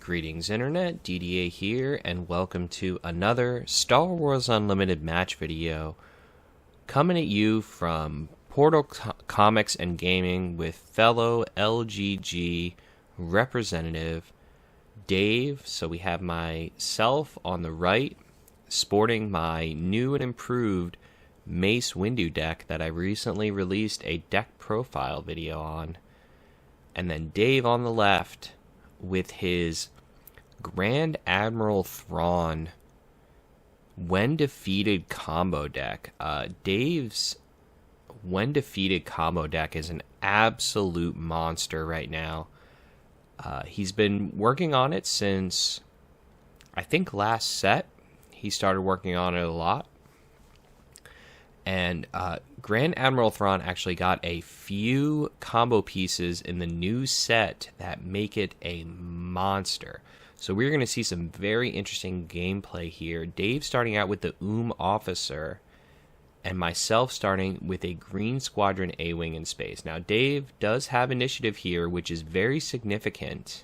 Greetings Internet, Didier here, and welcome to another Star Wars Unlimited match video coming at you from Portal Comics and Gaming with fellow LGG representative Dave. So we have myself on the right, sporting my new and improved Mace Windu deck that I recently released a deck profile video on, and then Dave on the left with his Grand Admiral Thrawn when defeated combo deck. Dave's when defeated combo deck is an absolute monster right now. He's been working on it since, I think, last set. He started working on it a lot. And Grand Admiral Thrawn actually got a few combo pieces in the new set that make it a monster. So we're going to see some very interesting gameplay here. Dave starting out with the Officer, and myself starting with a Green Squadron A-Wing in space. Now Dave does have initiative here, which is very significant,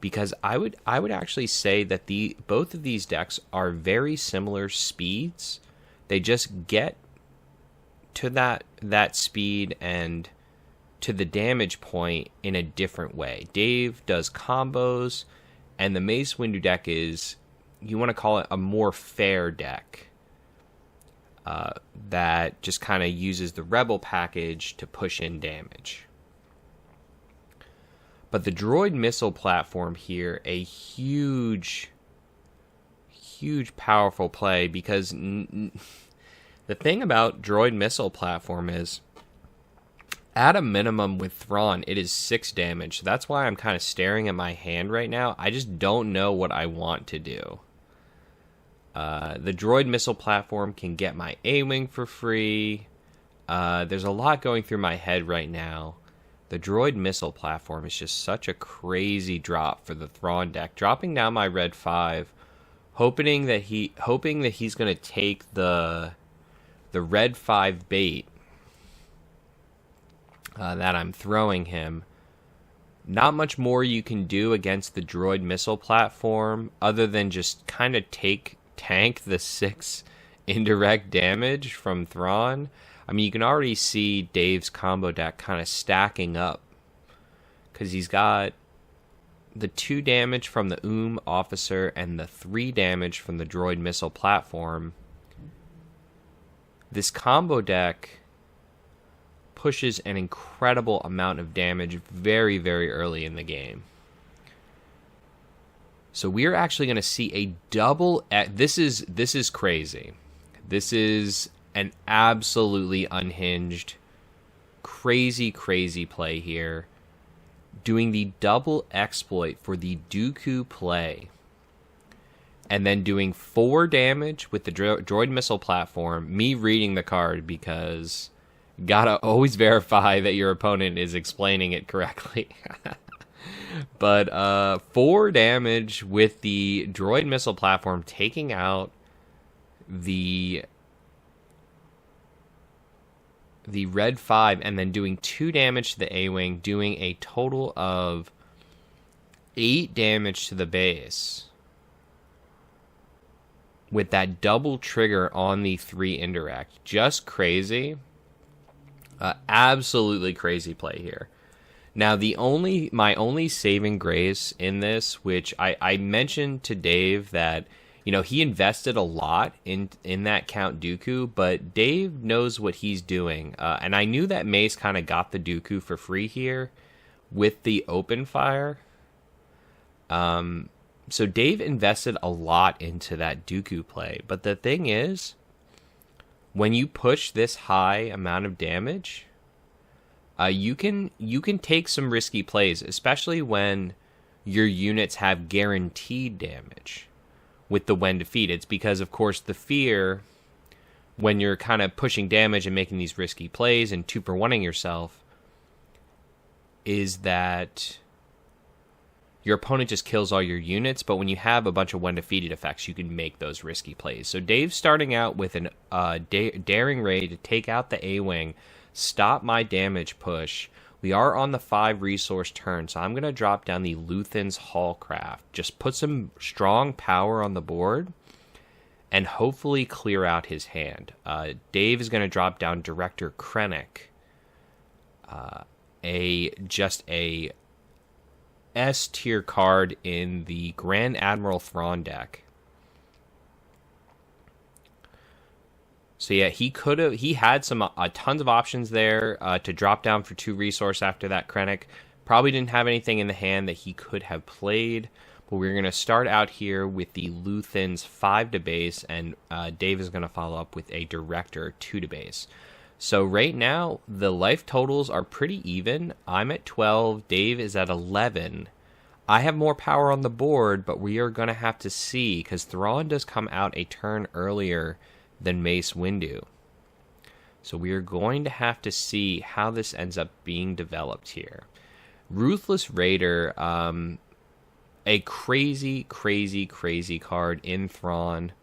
because I would actually say that both of these decks are very similar speeds. They just get to that speed and to the damage point in a different way. Dave does combos, and the Mace Windu deck is, you want to call it a more fair deck that just kind of uses the Rebel package to push in damage. But the droid missile platform here, a huge powerful play, because the thing about droid missile platform is, at a minimum with Thrawn, it is 6 damage. So that's why I'm kind of staring at my hand right now. I just don't know what I want to do. The droid missile platform can get my A-Wing for free. There's a lot going through my head right now. The droid missile platform is just such a crazy drop for the Thrawn deck. Dropping down my red 5, hoping that he's going to take the red 5 bait that I'm throwing him. Not much more you can do against the droid missile platform other than just kind of tank the 6 indirect damage from Thrawn. I mean, you can already see Dave's combo deck kind of stacking up, because he's got the 2 damage from the Officer and the 3 damage from the droid missile platform. This combo deck pushes an incredible amount of damage very, very early in the game. So we're actually going to see a double. This is crazy. This is an absolutely unhinged, crazy play here. Doing the double exploit for the Dooku play, and then doing 4 damage with the droid missile platform. Me reading the card, because gotta always verify that your opponent is explaining it correctly. But 4 damage with the droid missile platform, taking out the red 5, and then doing 2 damage to the A-Wing, doing a total of 8 damage to the base, with that double trigger on the 3 indirect. Just crazy. Absolutely crazy play here. Now, my only saving grace in this, which I mentioned to Dave that, you know, he invested a lot in that Count Dooku, but Dave knows what he's doing. And I knew that Mace kind of got the Dooku for free here with the open fire. So Dave invested a lot into that Dooku play. But the thing is, when you push this high amount of damage, you can take some risky plays, especially when your units have guaranteed damage with the when defeated. It's because, of course, the fear when you're kind of pushing damage and making these risky plays and 2-for-1ing yourself is that your opponent just kills all your units. But when you have a bunch of when defeated effects, you can make those risky plays. So Dave's starting out with an daring raid to take out the A-Wing, stop my damage push We are on the 5 resource turn, so I'm going to drop down the Luthen's Hallcraft. Just put some strong power on the board and hopefully clear out his hand. Dave is going to drop down Director Krennic. A S tier card in the Grand Admiral Thrawn deck. So yeah, he had some tons of options there to drop down for 2 resource after that Krennic. Probably didn't have anything in the hand that he could have played. But we're going to start out here with the Luthen's 5 to base, and Dave is going to follow up with a Director 2 to base. So right now, the life totals are pretty even. I'm at 12, Dave is at 11. I have more power on the board, but we are going to have to see, because Thrawn does come out a turn earlier than Mace Windu. So we are going to have to see how this ends up being developed here. Ruthless Raider, a crazy card in Thrawn.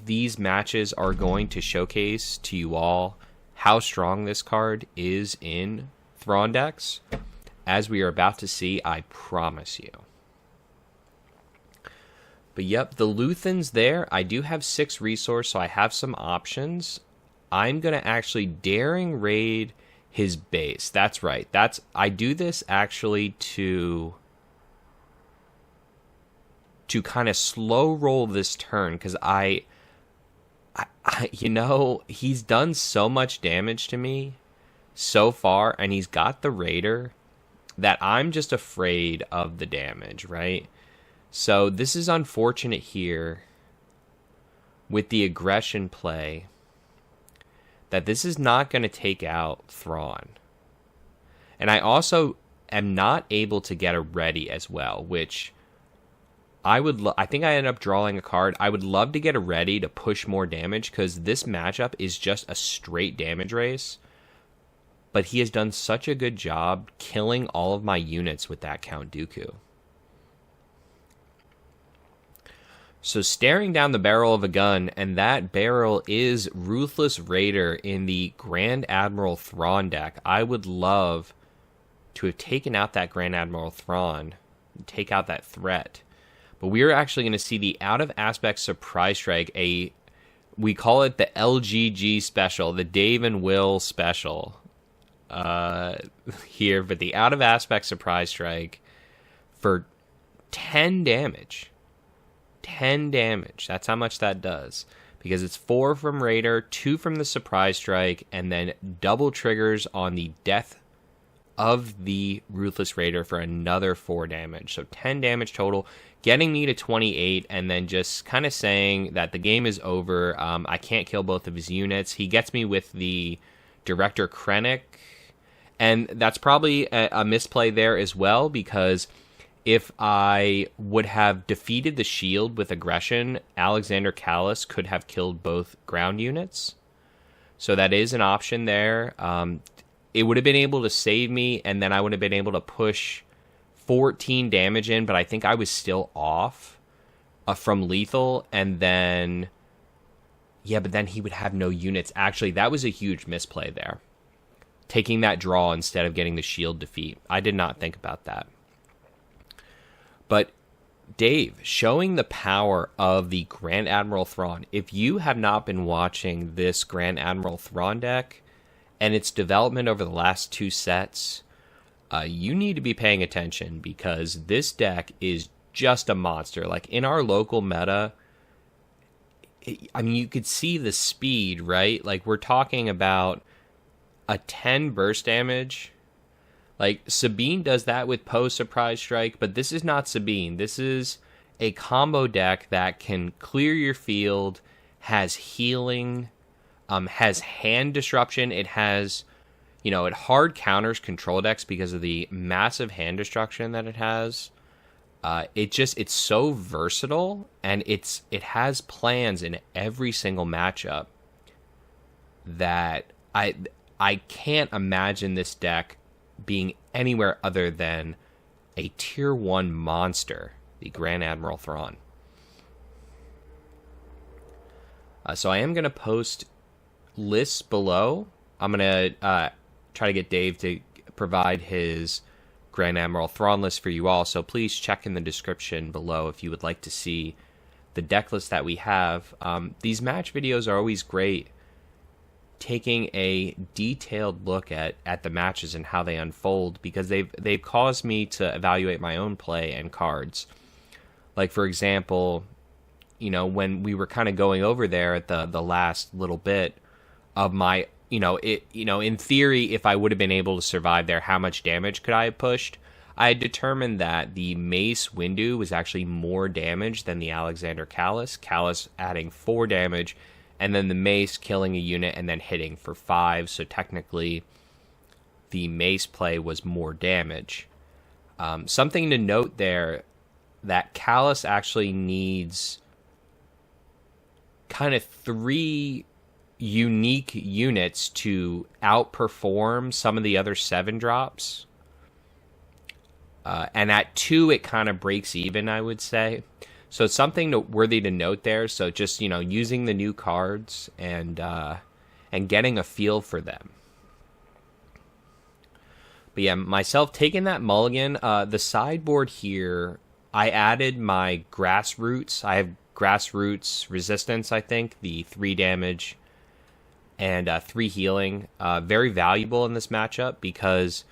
These matches are going to showcase to you all how strong this card is in Thrawn decks, as we are about to see, I promise you. But yep, the Luthen's there. I do have 6 resource, so I have some options. I'm going to actually daring raid his base. That's right. I do this actually to kind of slow roll this turn, because I he's done so much damage to me so far, and he's got the Raider, that I'm just afraid of the damage, right? So this is unfortunate here with the aggression play, that this is not going to take out Thrawn. And I also am not able to get a ready as well, which I think I ended up drawing a card. I would love to get a ready to push more damage, because this matchup is just a straight damage race. But he has done such a good job killing all of my units with that Count Dooku. So staring down the barrel of a gun, and that barrel is Ruthless Raider in the Grand Admiral Thrawn deck. I would love to have taken out that Grand Admiral Thrawn, and take out that threat. But we are actually going to see the Out of Aspect Surprise Strike, we call it the LGG special, the Dave and Will special here, but the Out of Aspect Surprise Strike for 10 damage. 10 damage. That's how much that does. Because it's 4 from Raider, 2 from the Surprise Strike, and then double triggers on the death of the Ruthless Raider for another 4 damage. So 10 damage total, getting me to 28, and then just kind of saying that the game is over. I can't kill both of his units. He gets me with the Director Krennic, and that's probably a misplay there as well, because if I would have defeated the shield with aggression, Alexander Callus could have killed both ground units. So that is an option there. It would have been able to save me, and then I would have been able to push 14 damage in, but I think I was still off from lethal, and then... yeah, but then he would have no units. Actually, that was a huge misplay there. Taking that draw instead of getting the shield defeat. I did not think about that. But Dave, showing the power of the Grand Admiral Thrawn. If you have not been watching this Grand Admiral Thrawn deck and its development over the last 2 sets, you need to be paying attention, because this deck is just a monster. Like, in our local meta, I mean, you could see the speed, right? Like, we're talking about a 10 burst damage. Like, Sabine does that with Poe Surprise Strike, but this is not Sabine. This is a combo deck that can clear your field, has healing, has hand disruption. It has, it hard counters control decks because of the massive hand destruction that it has. It's so versatile, and it has plans in every single matchup that I can't imagine this deck being anywhere other than a tier 1 monster, the Grand Admiral Thrawn. So I am going to post lists below. I'm going to try to get Dave to provide his Grand Admiral Thrawn list for you all, so please check in the description below if you would like to see the deck list that we have. These match videos are always great, taking a detailed look at the matches and how they unfold, because they've caused me to evaluate my own play and cards. Like, for example, when we were kind of going over there at the last little bit of my, in theory, if I would have been able to survive there, how much damage could I have pushed? I had determined that the Mace Windu was actually more damage than the Alexander Kallus. Kallus adding 4 damage, and then the Mace killing a unit and then hitting for 5. So technically, the Mace play was more damage. Something to note there, that Kallus actually needs kind of 3 unique units to outperform some of the other 7 drops. And at 2, it kind of breaks even, I would say. So it's something worthy to note there. So just, using the new cards and getting a feel for them. But yeah, myself taking that mulligan, the sideboard here, I added my grassroots. I have grassroots resistance, I think, the 3 damage and 3 healing. Very valuable in this matchup because,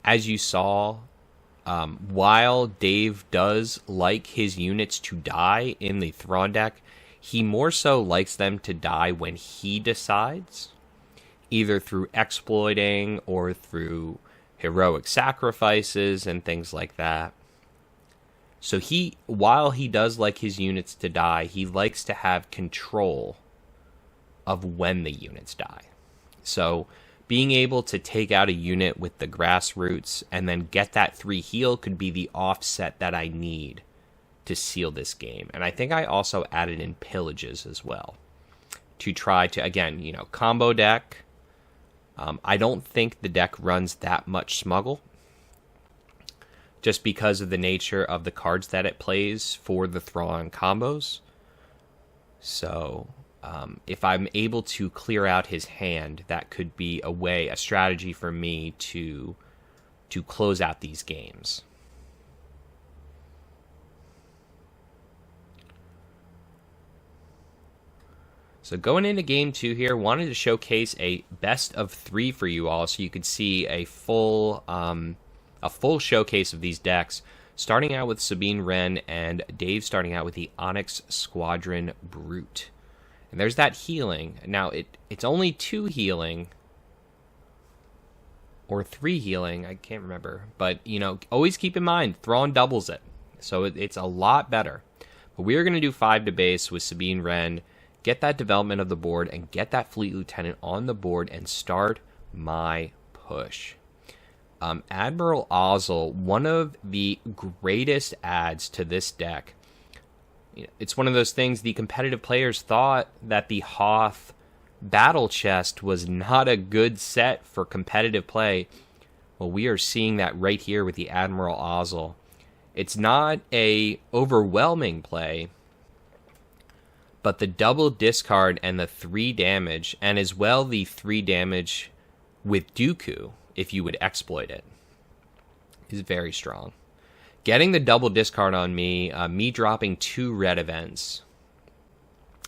as you saw, while Dave does like his units to die in the Thrawn deck, he more so likes them to die when he decides, either through exploiting or through heroic sacrifices and things like that. So while he does like his units to die, he likes to have control of when the units die. So being able to take out a unit with the grassroots and then get that 3 heal could be the offset that I need to seal this game. And I think I also added in pillages as well to try to, again, combo deck. I don't think the deck runs that much smuggle, just because of the nature of the cards that it plays for the Thrawn combos. So if I'm able to clear out his hand, that could be a strategy for me to close out these games. So going into game 2 here, wanted to showcase a best of 3 for you all, so you could see a full showcase of these decks. Starting out with Sabine Wren and Dave starting out with the Onyx Squadron Brute. And there's that healing. Now, it's only 2 healing. Or 3 healing. I can't remember. But, always keep in mind, Thrawn doubles it. So it's a lot better. But we are going to do 5 to base with Sabine Wren. Get that development of the board. And get that Fleet Lieutenant on the board. And start my push. Admiral Ozzel, one of the greatest adds to this deck. It's one of those things, the competitive players thought that the Hoth Battle Chest was not a good set for competitive play. Well, we are seeing that right here with the Admiral Ozzel. It's not a overwhelming play, but the double discard and the 3 damage, and as well the 3 damage with Dooku, if you would exploit it, is very strong. Getting the double discard on me, me dropping 2 red events.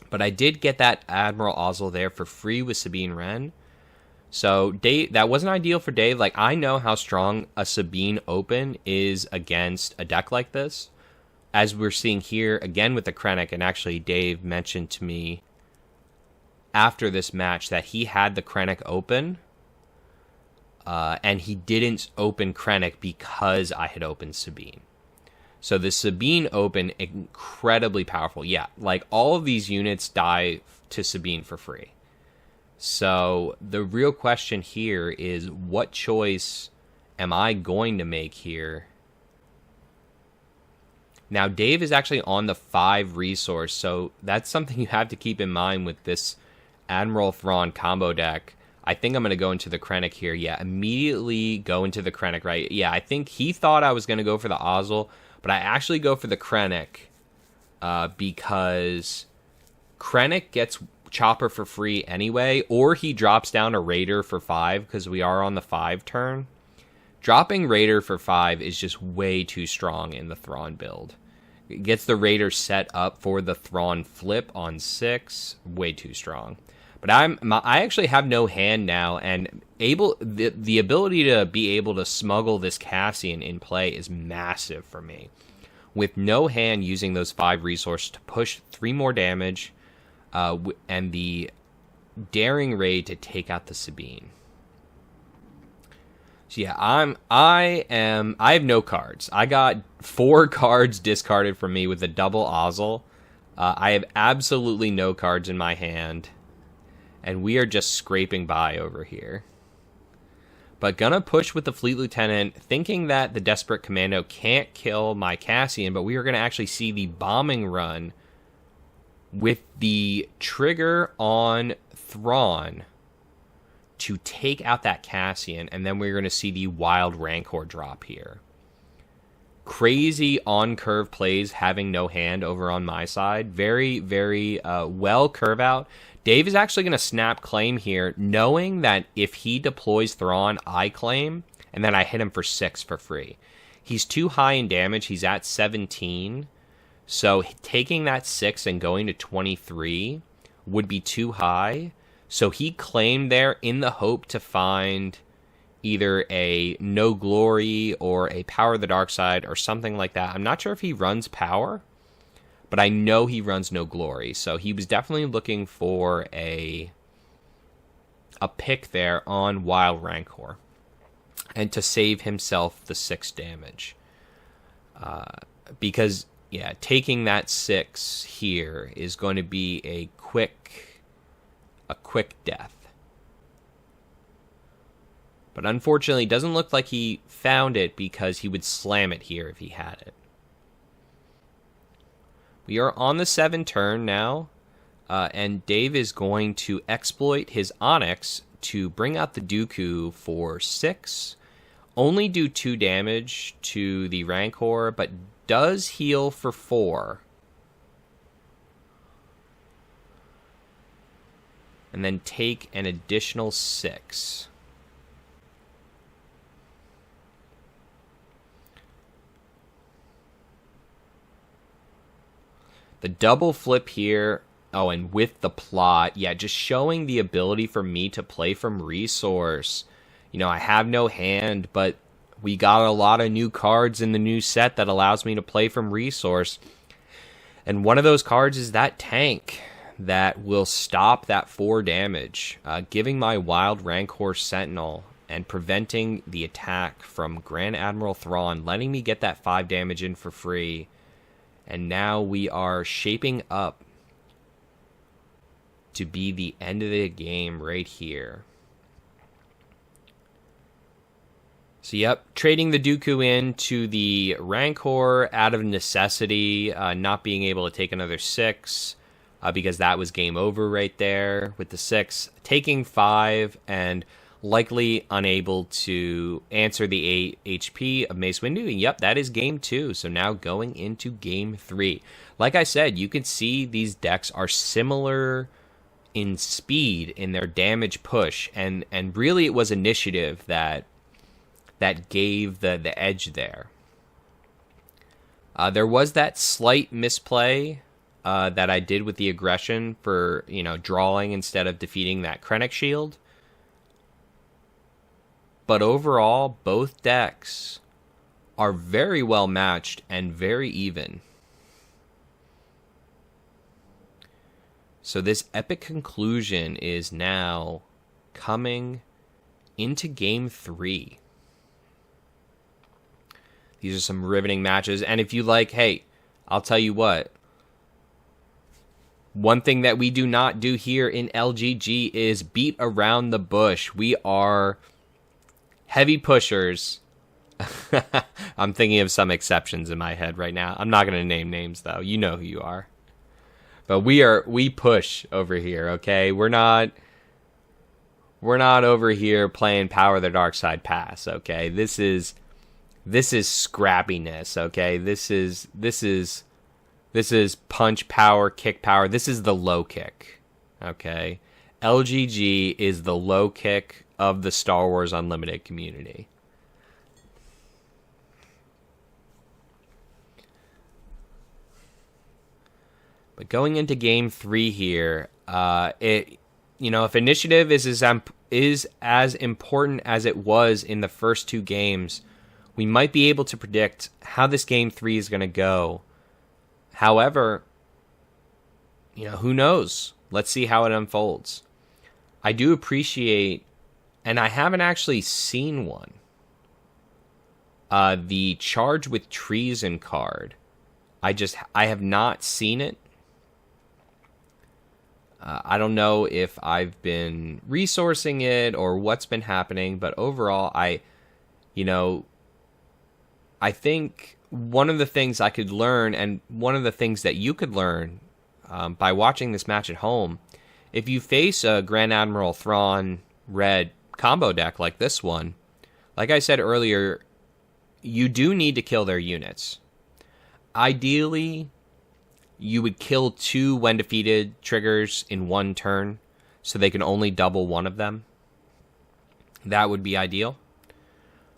But I did get that Admiral Ozzel there for free with Sabine Wren. So Dave, that wasn't ideal for Dave. Like, I know how strong a Sabine open is against a deck like this. As we're seeing here, again with the Krennic, and actually Dave mentioned to me after this match that he had the Krennic open. And he didn't open Krennic because I had opened Sabine. So the Sabine open, incredibly powerful. Yeah, like all of these units die to Sabine for free. So the real question here is, what choice am I going to make here? Now, Dave is actually on the 5 resource, so that's something you have to keep in mind with this Admiral Thrawn combo deck. I think I'm going to go into the Krennic here. Yeah, immediately go into the Krennic, right? Yeah, I think he thought I was going to go for the Ozzel, but I actually go for the Krennic because Krennic gets Chopper for free anyway, or he drops down a Raider for 5 because we are on the 5 turn. Dropping Raider for 5 is just way too strong in the Thrawn build. It gets the Raider set up for the Thrawn flip on 6, way too strong. But I actually have no hand now, and the ability to be able to smuggle this Cassian in play is massive for me. With no hand, using those 5 resources to push 3 more damage, and the Daring Raid to take out the Sabine. So yeah, I have no cards. I got 4 cards discarded from me with a double Ozzel. I have absolutely no cards in my hand, and we are just scraping by over here. But gonna push with the Fleet Lieutenant, thinking that the Desperate Commando can't kill my Cassian, but we are gonna actually see the bombing run with the trigger on Thrawn to take out that Cassian, and then we're going to see the Wild Rancor drop here. Crazy on-curve plays having no hand over on my side. Very, very well curve out. Dave is actually going to snap claim here, knowing that if he deploys Thrawn, I claim, and then I hit him for 6 for free. He's too high in damage. He's at 17. So taking that 6 and going to 23 would be too high. So he claimed there in the hope to find either a No Glory or a Power of the Dark Side or something like that. I'm not sure if he runs Power, but I know he runs No Glory. So he was definitely looking for a pick there on Wild Rancor, and to save himself the 6 damage. Because, yeah, taking that 6 here is going to be a quick death. But unfortunately, it doesn't look like he found it, because he would slam it here if he had it. We are on the 7 turn now, and Dave is going to exploit his Onyx to bring out the Dooku for 6. Only do 2 damage to the Rancor, but does heal for 4. And then take an additional 6. The double flip here. Oh, and with the plot. Yeah, just showing the ability for me to play from resource. You know, I have no hand, but we got a lot of new cards in the new set that allows me to play from resource. And one of those cards is that tank that will stop that 4 damage, giving my Wild Rancor Sentinel and preventing the attack from Grand Admiral Thrawn, letting me get that 5 damage in for free. And now we are shaping up to be the end of the game right here. So yep, trading the Dooku in to the Rancor out of necessity, not being able to take another 6. Because that was game over right there with the 6. Taking 5 and likely unable to answer the 8 HP of Mace Windu. And yep, that is game 2. So now going into game 3. Like I said, you can see these decks are similar in speed in their damage push. And really it was initiative that gave the edge there. There was that slight misplay that I did with the aggression for, drawing instead of defeating that Krennic shield. But overall, both decks are very well matched and very even. So this epic conclusion is now coming into game 3. These are some riveting matches. And if you like, hey, I'll tell you what. One thing that we do not do here in LGG is beat around the bush. We are heavy pushers. I'm thinking of some exceptions in my head right now. I'm not going to name names, though. You know who you are. But we push over here, okay? We're not over here playing Power of the Dark Side Pass, okay? This is scrappiness, okay? This is punch power, kick power. This is the low kick, okay? LGG is the low kick of the Star Wars Unlimited community. But going into game 3 here, if initiative is as important as it was in the first 2 games, we might be able to predict how this game 3 is going to go. However, who knows? Let's see how it unfolds. I do appreciate, and I haven't actually seen one, the Charge with Treason card. I have not seen it. I don't know if I've been resourcing it or what's been happening, but overall, I think one of the things I could learn, and one of the things that you could learn by watching this match at home, if you face a Grand Admiral Thrawn Red combo deck like this one, like I said earlier, you do need to kill their units. Ideally, you would kill 2 when defeated triggers in 1 turn, so they can only double one of them. That would be ideal.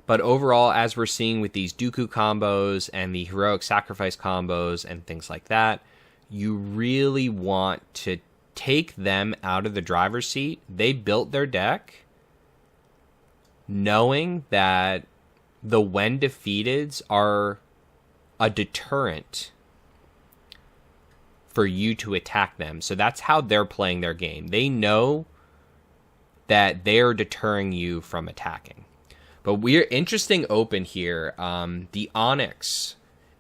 But overall, as we're seeing with these Dooku combos and the heroic sacrifice combos and things like that, you really want to take them out of the driver's seat. They built their deck knowing that the when defeateds are a deterrent for you to attack them. So that's how they're playing their game. They know that they're deterring you from attacking. But we're interesting open here. The Onyx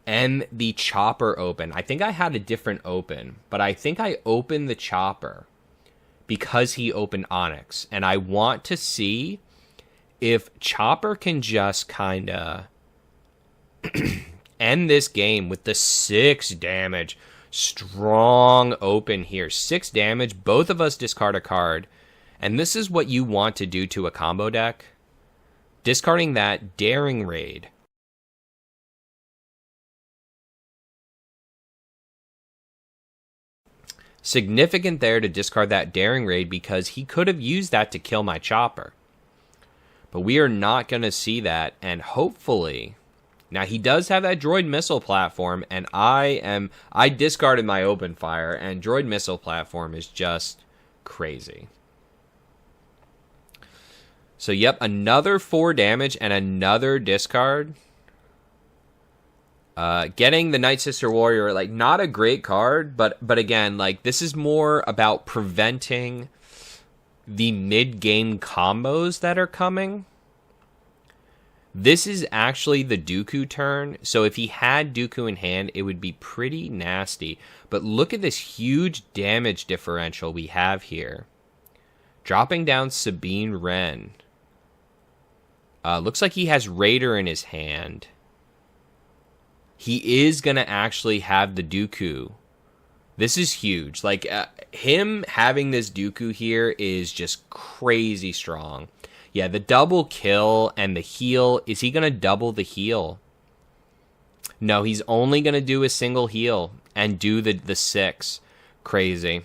and the Chopper open. I think I had a different open, but I think I opened the Chopper because he opened Onyx. And I want to see if Chopper can just kind of end this game with the 6 damage. Strong open here. 6 damage. Both of us discard a card. And this is what you want to do to a combo deck. Discarding that Daring Raid. Significant there to discard that Daring Raid because he could have used that to kill my Chopper. But we are not going to see that, and hopefully... Now, he does have that Droid Missile Platform, and I discarded my Open Fire, and Droid Missile Platform is just crazy. So, yep, another 4 damage and another discard. Getting the Night Sister Warrior, like, not a great card, but again, like, this is more about preventing the mid-game combos that are coming. This is actually the Dooku turn, so if he had Dooku in hand, it would be pretty nasty. But look at this huge damage differential we have here. Dropping down Sabine Wren. Looks like he has Raider in his hand. He is going to actually have the Dooku. This is huge. Like, him having this Dooku here is just crazy strong. Yeah, the double kill and the heal. Is he going to double the heal? No, he's only going to do a single heal and do the 6. Crazy.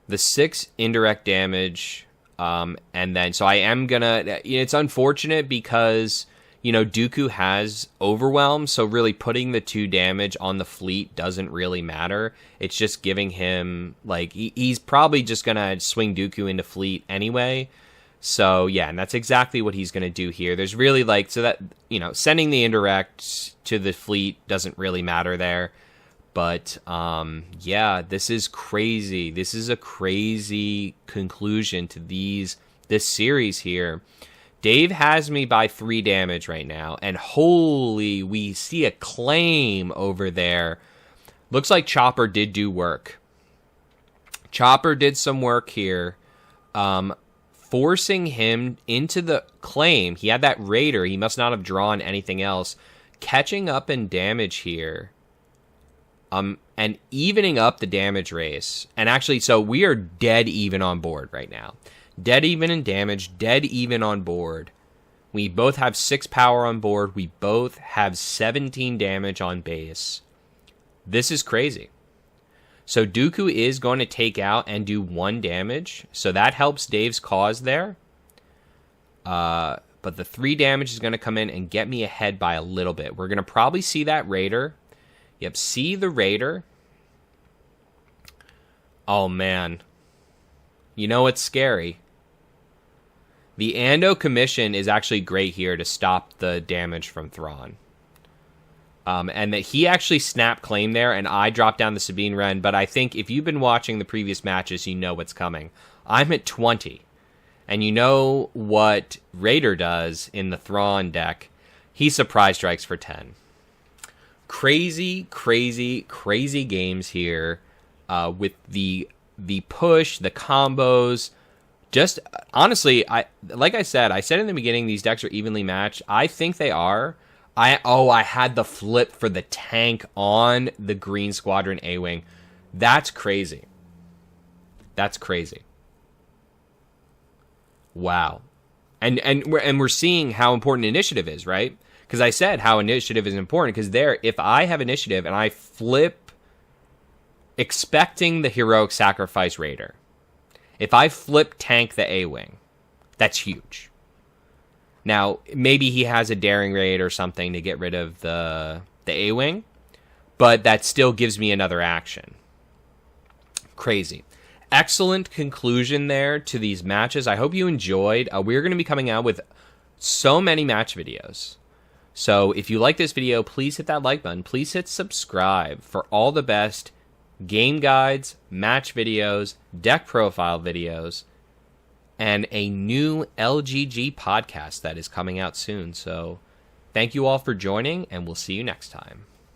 The 6 indirect damage. And then, so I am going to... It's unfortunate because... Dooku has Overwhelm, so really putting the 2 damage on the fleet doesn't really matter. It's just giving him, like, he's probably just going to swing Dooku into fleet anyway. So, yeah, and that's exactly what he's going to do here. There's really, like, so that, sending the indirect to the fleet doesn't really matter there. But, yeah, this is crazy. This is a crazy conclusion to this series here. Dave has me by 3 damage right now, and holy, we see a claim over there. Looks like Chopper did do work. Chopper did some work here, forcing him into the claim. He had that Raider. He must not have drawn anything else. Catching up in damage here, and evening up the damage race. And actually, so we are dead even on board right now. Dead even in damage, dead even on board. We both have 6 power on board. We both have 17 damage on base. This is crazy. So Dooku is going to take out and do 1 damage. So that helps Dave's cause there. But the 3 damage is going to come in and get me ahead by a little bit. We're going to probably see that Raider. Yep, see the Raider. Oh, man. You know what's scary? The Ando Commission is actually great here to stop the damage from Thrawn. And that he actually snapped claim there, and I dropped down the Sabine Wren, but I think if you've been watching the previous matches, you know what's coming. I'm at 20, and you know what Raider does in the Thrawn deck. He surprise strikes for 10. Crazy, crazy, crazy games here with the push, the combos. Just, honestly, I said in the beginning, these decks are evenly matched. I think they are. I had the flip for the tank on the Green Squadron A-Wing. That's crazy. That's crazy. Wow. And we're seeing how important initiative is, right? Because I said how initiative is important, because if I have initiative and I flip expecting the heroic sacrifice Raider, if I flip tank the A-Wing, that's huge. Now, maybe he has a daring raid or something to get rid of the A-Wing, but that still gives me another action. Crazy. Excellent conclusion there to these matches. I hope you enjoyed. We're going to be coming out with so many match videos. So if you like this video, please hit that like button. Please hit subscribe for all the best game guides, match videos, deck profile videos, and a new LGG podcast that is coming out soon. So thank you all for joining, and we'll see you next time.